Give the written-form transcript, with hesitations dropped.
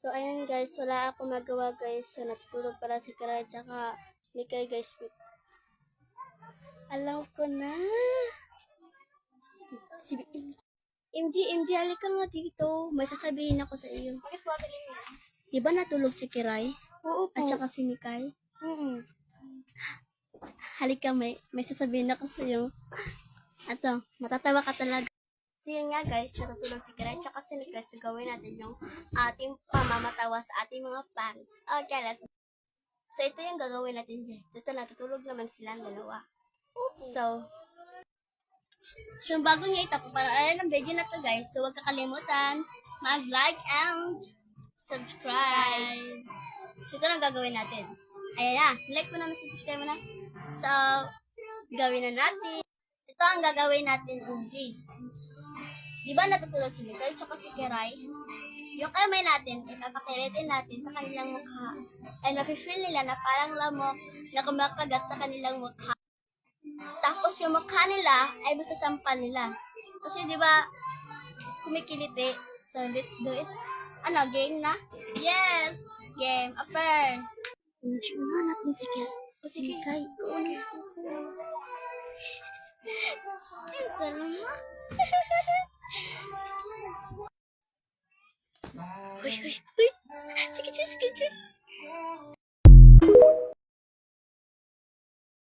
So, ayan guys, wala akong magawa guys. So, natutulog pala si Kara tsaka Mikay guys. Alam ko na. Si MG, halika nga dito. May sasabihin ako sa iyo. Bakit po galing mo? Di ba natulog si Kiray? Oo po. At saka si Mikay? Mm. Halika, may sasabihin ako sa iyo. Ato, matatawa ka talaga. So yun nga guys, natutulog si Kiray tsaka si Mikay. So gawin natin yung ating pamamatawa sa ating mga fans. Okay, let's go. So ito yung gagawin natin dyan. Ito, natutulog naman silang dalawa. So bago niya ito, para ng video na to guys, so huwag kakalimutan mag-like and subscribe. So ito lang gagawin natin. Ayan na, like mo na, subscribe mo na. So, gawin na natin. Ito ang gagawin natin, UG. Di ba natutulog si Mikay tsaka si Kiray? Yung kamay natin, ipapakilitin natin sa kanilang mukha. And mafe-feel nila na parang lamok na kumakagat sa kanilang mukha. Tapos yung mukha nila ay masasampan nila. Kasi di ba kumikiliti. So let's do it. Ano, game na? Yes! Game. Upper. Una natin si Mikay. Una si Uy. Sige.